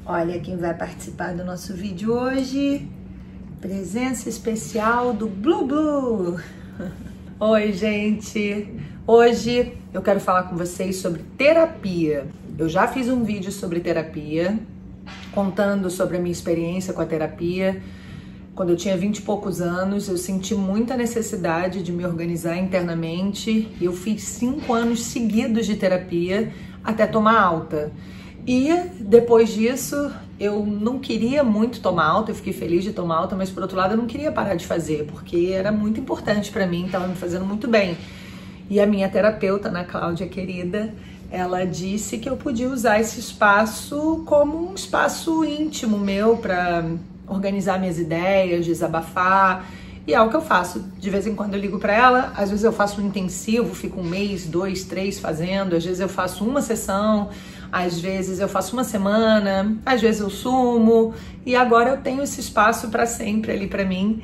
Olha quem vai participar do nosso vídeo hoje. Presença especial do Blu Blu. Oi, gente. Hoje eu quero falar com vocês sobre terapia. Eu já fiz um vídeo sobre terapia, contando sobre a minha experiência com a terapia. Quando eu tinha 20 e poucos anos, eu senti muita necessidade de me organizar internamente. Eu fiz 5 anos seguidos de terapia até tomar alta. E depois disso, eu não queria muito tomar alta, eu fiquei feliz de tomar alta, mas por outro lado eu não queria parar de fazer, porque era muito importante para mim, estava me fazendo muito bem. E a minha terapeuta, Ana Cláudia querida, ela disse que eu podia usar esse espaço como um espaço íntimo meu para organizar minhas ideias, desabafar. E é o que eu faço. De vez em quando eu ligo para ela, às vezes eu faço um intensivo, fico 1 mês, 2, 3 fazendo, às vezes eu faço uma sessão, às vezes eu faço uma semana, às vezes eu sumo. E agora eu tenho esse espaço para sempre ali para mim,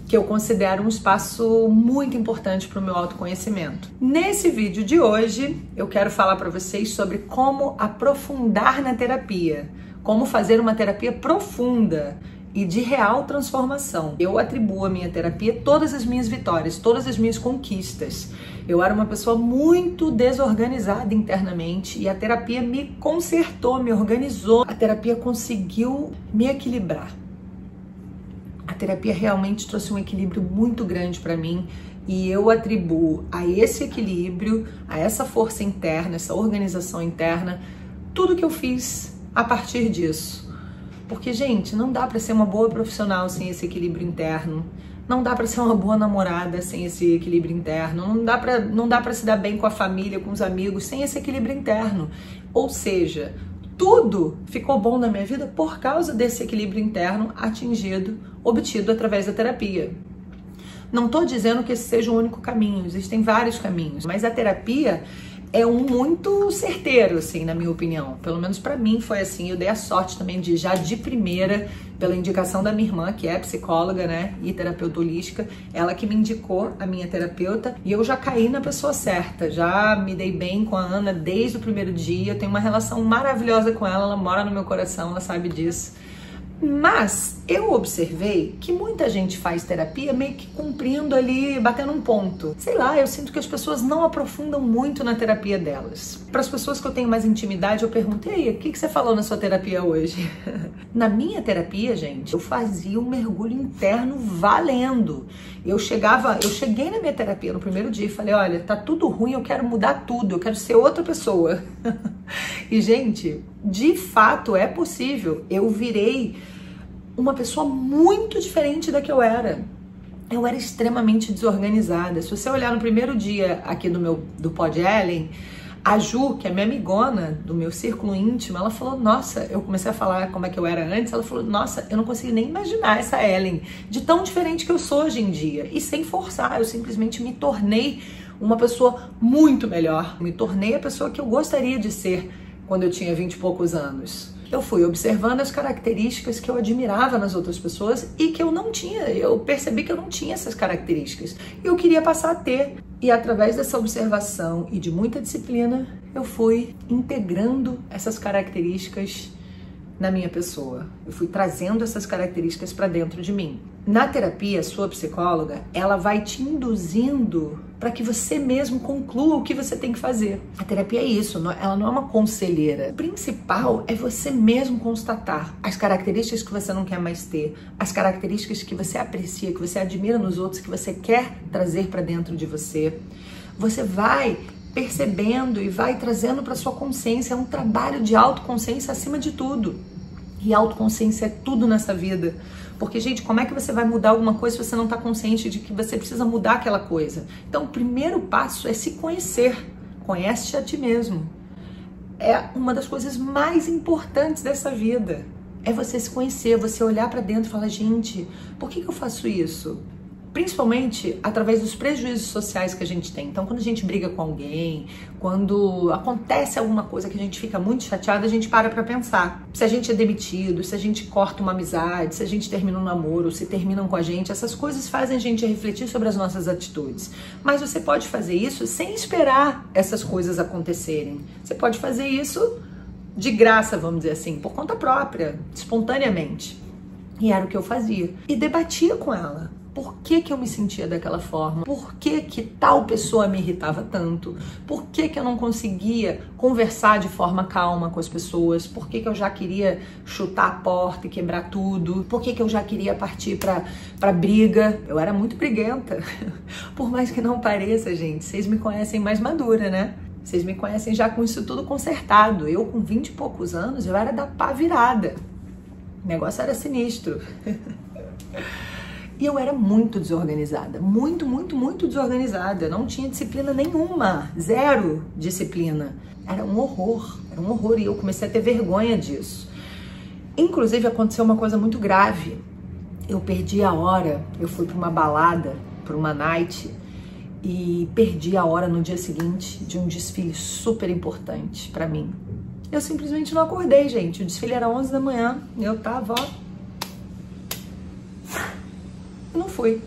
que eu considero um espaço muito importante para o meu autoconhecimento. Nesse vídeo de hoje, eu quero falar para vocês sobre como aprofundar na terapia, como fazer uma terapia profunda e de real transformação. Eu atribuo à minha terapia todas as minhas vitórias, todas as minhas conquistas. Eu era uma pessoa muito desorganizada internamente e a terapia me consertou, me organizou. A terapia conseguiu me equilibrar. A terapia realmente trouxe um equilíbrio muito grande para mim e eu atribuo a esse equilíbrio, a essa força interna, essa organização interna, tudo que eu fiz a partir disso. Porque, gente, não dá para ser uma boa profissional sem esse equilíbrio interno. Não dá para ser uma boa namorada sem esse equilíbrio interno. Não dá para se dar bem com a família, com os amigos, sem esse equilíbrio interno. Ou seja, tudo ficou bom na minha vida por causa desse equilíbrio interno obtido através da terapia. Não estou dizendo que esse seja o único caminho, existem vários caminhos, mas a terapia é um muito certeiro, assim, na minha opinião. Pelo menos para mim foi assim. Eu dei a sorte também de, já de primeira, pela indicação da minha irmã, que é psicóloga, né, e terapeuta holística, ela que me indicou a minha terapeuta, e eu já caí na pessoa certa. Já me dei bem com a Ana desde o primeiro dia. Eu tenho uma relação maravilhosa com ela, ela mora no meu coração, ela sabe disso. Mas eu observei que muita gente faz terapia meio que cumprindo ali, batendo um ponto. Sei lá, eu sinto que as pessoas não aprofundam muito na terapia delas. Para as pessoas que eu tenho mais intimidade, eu pergunto: e aí, o que você falou na sua terapia hoje? Na minha terapia, gente, eu fazia um mergulho interno valendo. Eu cheguei na minha terapia no primeiro dia e falei: olha, tá tudo ruim, eu quero mudar tudo, eu quero ser outra pessoa. E, gente, de fato é possível. Eu virei uma pessoa muito diferente da que eu era. Eu era extremamente desorganizada. Se você olhar no primeiro dia aqui do Pod Ellen, a Ju, que é minha amigona do meu círculo íntimo, ela falou: nossa, eu comecei a falar como é que eu era antes, ela falou: nossa, eu não consigo nem imaginar essa Ellen, de tão diferente que eu sou hoje em dia. E sem forçar, eu simplesmente me tornei uma pessoa muito melhor. Me tornei a pessoa que eu gostaria de ser quando eu tinha 20 e poucos anos. Eu fui observando as características que eu admirava nas outras pessoas e que eu não tinha. Eu percebi que eu não tinha essas características. E eu queria passar a ter. E através dessa observação e de muita disciplina, eu fui integrando essas características na minha pessoa. Eu fui trazendo essas características para dentro de mim. Na terapia, a sua psicóloga, ela vai te induzindo para que você mesmo conclua o que você tem que fazer. A terapia é isso, ela não é uma conselheira. O principal é você mesmo constatar as características que você não quer mais ter, as características que você aprecia, que você admira nos outros, que você quer trazer para dentro de você. Você vai percebendo e vai trazendo para sua consciência. É um trabalho de autoconsciência acima de tudo. E autoconsciência é tudo nessa vida. Porque, gente, como é que você vai mudar alguma coisa se você não está consciente de que você precisa mudar aquela coisa? Então, o primeiro passo é se conhecer. Conhece-te a ti mesmo. É uma das coisas mais importantes dessa vida. É você se conhecer, você olhar para dentro e falar: gente, por que eu faço isso? Principalmente através dos prejuízos sociais que a gente tem. Então, quando a gente briga com alguém, quando acontece alguma coisa que a gente fica muito chateada, a gente para pensar. Se a gente é demitido, se a gente corta uma amizade, se a gente termina um namoro, se terminam com a gente, essas coisas fazem a gente refletir sobre as nossas atitudes. Mas você pode fazer isso sem esperar essas coisas acontecerem. Você pode fazer isso de graça, vamos dizer assim, por conta própria, espontaneamente. E era o que eu fazia. E debatia com ela. Por que que eu me sentia daquela forma? Por que que tal pessoa me irritava tanto? Por que que eu não conseguia conversar de forma calma com as pessoas? Por que que eu já queria chutar a porta e quebrar tudo? Por que que eu já queria partir pra briga? Eu era muito briguenta. Por mais que não pareça, gente, vocês me conhecem mais madura, né? Vocês me conhecem já com isso tudo consertado. Eu, com 20 e poucos anos, eu era da pá virada. O negócio era sinistro. E eu era muito desorganizada, muito desorganizada. Eu não tinha disciplina nenhuma, zero disciplina. Era um horror, e eu comecei a ter vergonha disso. Inclusive, aconteceu uma coisa muito grave. Eu perdi a hora, eu fui para uma balada, para uma night, e perdi a hora no dia seguinte de um desfile super importante para mim. Eu simplesmente não acordei, gente. O desfile era 11 da manhã, eu tava, ó, não fui.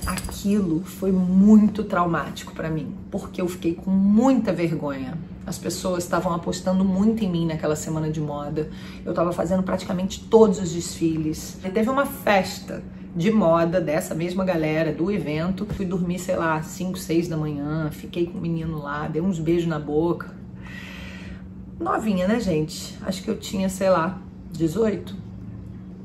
Aquilo foi muito traumático pra mim, porque eu fiquei com muita vergonha. As pessoas estavam apostando muito em mim naquela semana de moda. Eu tava fazendo praticamente todos os desfiles. E teve uma festa de moda dessa mesma galera do evento. Fui dormir, sei lá, 5, 6 da manhã. Fiquei com o menino lá, dei uns beijos na boca. Novinha, né, gente? Acho que eu tinha, sei lá, 18.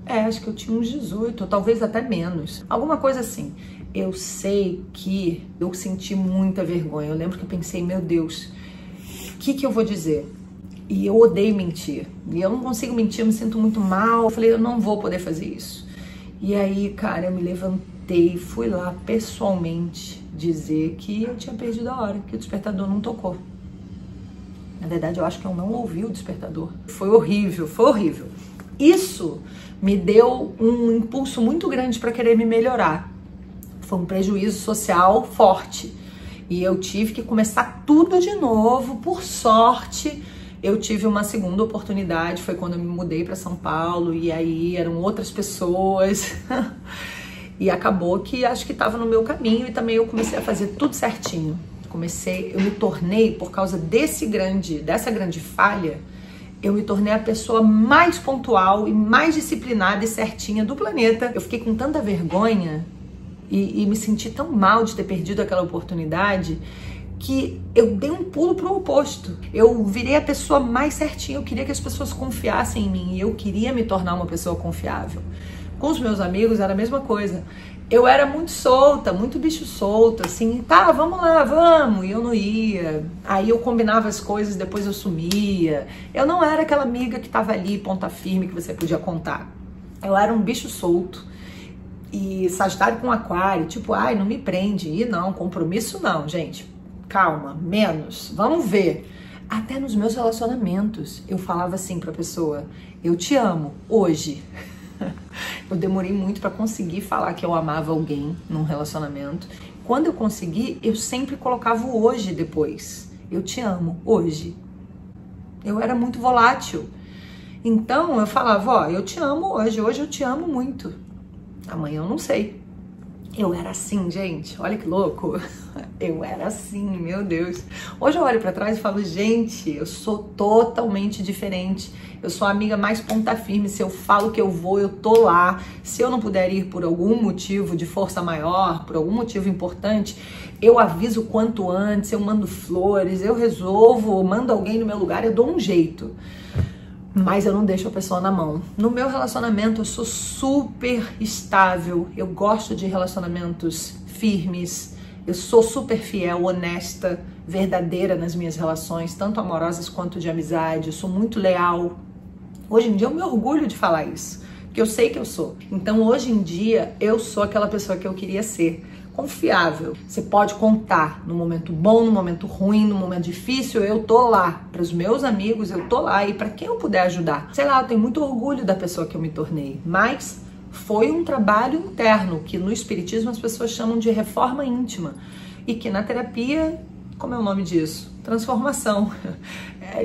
Acho que eu tinha uns 18, ou talvez até menos. Alguma coisa assim. Eu sei que eu senti muita vergonha. Eu lembro que eu pensei, meu Deus, o que eu vou dizer? E eu odeio mentir. E eu não consigo mentir, eu me sinto muito mal. Eu falei, eu não vou poder fazer isso. E aí, cara, eu me levantei, fui lá pessoalmente dizer que eu tinha perdido a hora, que o despertador não tocou. Na verdade, eu acho que eu não ouvi o despertador. Foi horrível, foi horrível. Isso me deu um impulso muito grande para querer me melhorar. Foi um prejuízo social forte. E eu tive que começar tudo de novo. Por sorte, eu tive uma segunda oportunidade. Foi quando eu me mudei para São Paulo. E aí eram outras pessoas. E acabou que acho que estava no meu caminho. E também eu comecei a fazer tudo certinho. Eu me tornei, por causa dessa grande falha, eu me tornei a pessoa mais pontual e mais disciplinada e certinha do planeta. Eu fiquei com tanta vergonha e me senti tão mal de ter perdido aquela oportunidade que eu dei um pulo pro oposto. Eu virei a pessoa mais certinha. Eu queria que as pessoas confiassem em mim e eu queria me tornar uma pessoa confiável. Com os meus amigos era a mesma coisa. Eu era muito solta, muito bicho solto, assim, tá, vamos lá, vamos, e eu não ia. Aí eu combinava as coisas, depois eu sumia. Eu não era aquela amiga que tava ali, ponta firme, que você podia contar. Eu era um bicho solto. E Sagitário com Aquário, tipo, ai, não me prende. E não, compromisso não, gente. Calma, menos, vamos ver. Até nos meus relacionamentos, eu falava assim pra pessoa, eu te amo, hoje. Eu demorei muito para conseguir falar que eu amava alguém num relacionamento. Quando eu consegui, eu sempre colocava o hoje depois. Eu te amo, hoje. Eu era muito volátil. Então eu falava, ó, eu te amo hoje eu te amo muito. Amanhã eu não sei. Eu era assim, gente, olha que louco. Eu era assim, meu Deus. Hoje eu olho pra trás e falo, gente, eu sou totalmente diferente. Eu sou a amiga mais ponta firme. Se eu falo que eu vou, eu tô lá. Se eu não puder ir por algum motivo de força maior, por algum motivo importante, eu aviso o quanto antes, eu mando flores, eu resolvo, mando alguém no meu lugar, eu dou um jeito. Mas eu não deixo a pessoa na mão. No meu relacionamento eu sou super estável, eu gosto de relacionamentos firmes, eu sou super fiel, honesta, verdadeira nas minhas relações, tanto amorosas quanto de amizade, eu sou muito leal. Hoje em dia eu me orgulho de falar isso, porque eu sei que eu sou. Então hoje em dia eu sou aquela pessoa que eu queria ser. Confiável, você pode contar no momento bom, no momento ruim, no momento difícil, eu tô lá. Para os meus amigos, eu tô lá e para quem eu puder ajudar. Sei lá, eu tenho muito orgulho da pessoa que eu me tornei, mas foi um trabalho interno, que no espiritismo as pessoas chamam de reforma íntima e que na terapia, como é o nome disso? Transformação.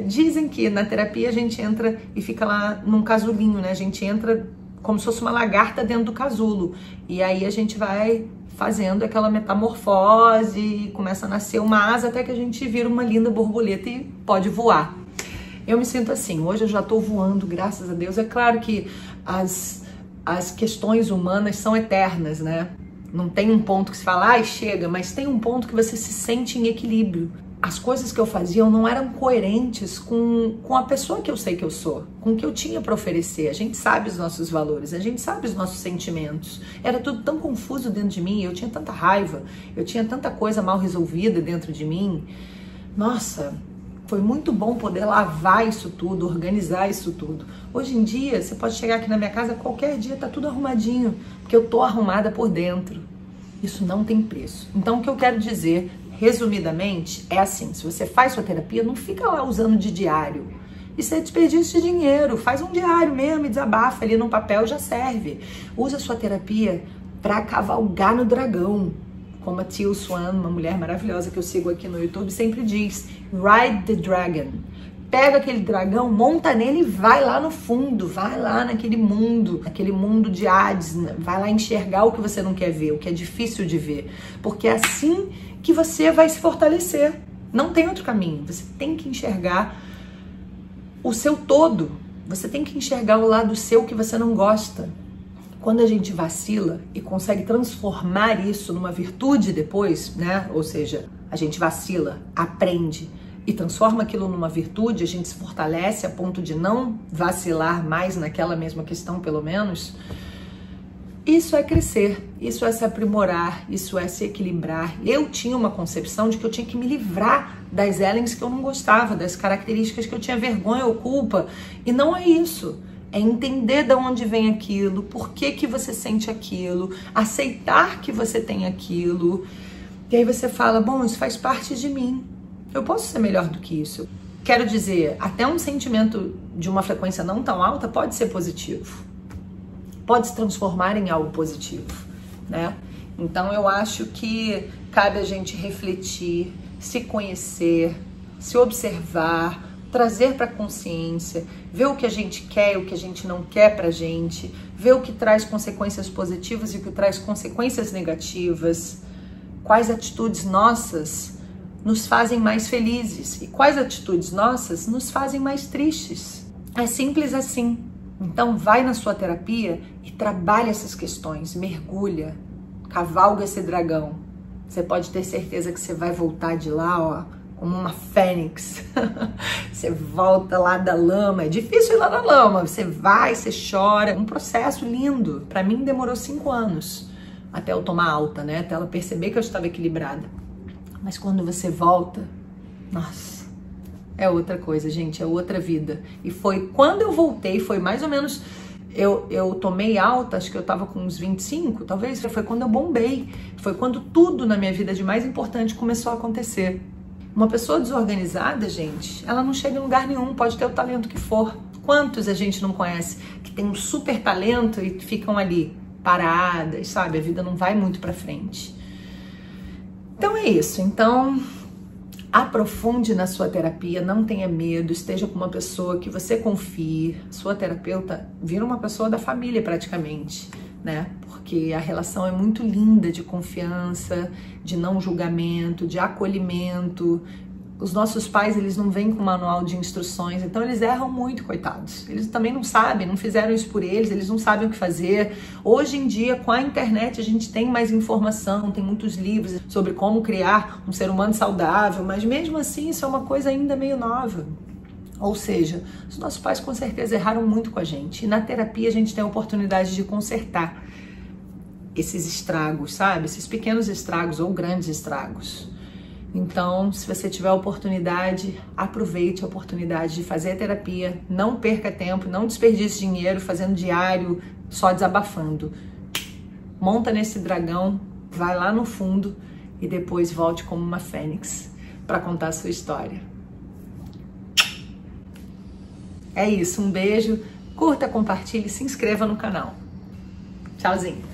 Dizem que na terapia a gente entra e fica lá num casulinho, né? A gente entra como se fosse uma lagarta dentro do casulo e aí a gente vai fazendo aquela metamorfose e começa a nascer uma asa até que a gente vira uma linda borboleta e pode voar. Eu me sinto assim, hoje eu já tô voando, graças a Deus. É claro que as questões humanas são eternas, né? Não tem um ponto que se fala, ai, chega, mas tem um ponto que você se sente em equilíbrio. As coisas que eu fazia não eram coerentes com a pessoa que eu sei que eu sou, com o que eu tinha para oferecer. A gente sabe os nossos valores, a gente sabe os nossos sentimentos. Era tudo tão confuso dentro de mim, eu tinha tanta raiva, eu tinha tanta coisa mal resolvida dentro de mim. Nossa, foi muito bom poder lavar isso tudo, organizar isso tudo. Hoje em dia, você pode chegar aqui na minha casa, qualquer dia tá tudo arrumadinho, porque eu tô arrumada por dentro. Isso não tem preço. Então, o que eu quero dizer, resumidamente, é assim, se você faz sua terapia, não fica lá usando de diário. Isso é desperdício de dinheiro. Faz um diário mesmo e desabafa ali no papel, já serve. Usa a sua terapia para cavalgar no dragão. Como a Teal Swan, uma mulher maravilhosa que eu sigo aqui no YouTube, sempre diz, ride the dragon. Pega aquele dragão, monta nele e vai lá no fundo, vai lá naquele mundo de Hades, vai lá enxergar o que você não quer ver, o que é difícil de ver. Porque é assim que você vai se fortalecer. Não tem outro caminho, você tem que enxergar o seu todo, você tem que enxergar o lado seu que você não gosta. Quando a gente vacila e consegue transformar isso numa virtude depois, né? Ou seja, a gente vacila, aprende e transforma aquilo numa virtude, a gente se fortalece a ponto de não vacilar mais naquela mesma questão, pelo menos. Isso é crescer, isso é se aprimorar, isso é se equilibrar. Eu tinha uma concepção de que eu tinha que me livrar das Ellens que eu não gostava, das características que eu tinha vergonha ou culpa. E não é isso. É entender de onde vem aquilo, por que que você sente aquilo, aceitar que você tem aquilo. E aí você fala, bom, isso faz parte de mim. Eu posso ser melhor do que isso. Quero dizer, até um sentimento de uma frequência não tão alta pode ser positivo. Pode se transformar em algo positivo, né? Então eu acho que cabe a gente refletir, se conhecer, se observar, trazer para a consciência, ver o que a gente quer e o que a gente não quer pra gente, ver o que traz consequências positivas e o que traz consequências negativas, quais atitudes nossas nos fazem mais felizes e quais atitudes nossas nos fazem mais tristes. É simples assim. Então vai na sua terapia e trabalha essas questões, mergulha, cavalga esse dragão. Você pode ter certeza que você vai voltar de lá, ó, como uma fênix. Você volta lá da lama, é difícil ir lá na lama, você vai, você chora, um processo lindo. Para mim demorou 5 anos até eu tomar alta, né? Até ela perceber que eu estava equilibrada. Mas quando você volta, nossa, é outra coisa, gente, é outra vida. E foi quando eu voltei, foi mais ou menos, eu tomei alta, acho que eu tava com uns 25, talvez, foi quando eu bombei. Foi quando tudo na minha vida de mais importante começou a acontecer. Uma pessoa desorganizada, gente, ela não chega em lugar nenhum, pode ter o talento que for. Quantos a gente não conhece que tem um super talento e ficam ali paradas, sabe? A vida não vai muito pra frente. Então é isso. Então, aprofunde na sua terapia, não tenha medo, esteja com uma pessoa que você confie. Sua terapeuta vira uma pessoa da família praticamente, né? Porque a relação é muito linda de confiança, de não julgamento, de acolhimento. Os nossos pais, eles não vêm com manual de instruções, então eles erram muito, coitados. Eles também não sabem, não fizeram isso por eles não sabem o que fazer. Hoje em dia, com a internet, a gente tem mais informação, tem muitos livros sobre como criar um ser humano saudável, mas mesmo assim, isso é uma coisa ainda meio nova. Ou seja, os nossos pais com certeza erraram muito com a gente. E na terapia a gente tem a oportunidade de consertar esses estragos, sabe? Esses pequenos estragos ou grandes estragos. Então, se você tiver a oportunidade, aproveite a oportunidade de fazer a terapia. Não perca tempo, não desperdice dinheiro fazendo diário, só desabafando. Monta nesse dragão, vai lá no fundo e depois volte como uma fênix para contar a sua história. É isso, um beijo, curta, compartilhe, se inscreva no canal. Tchauzinho!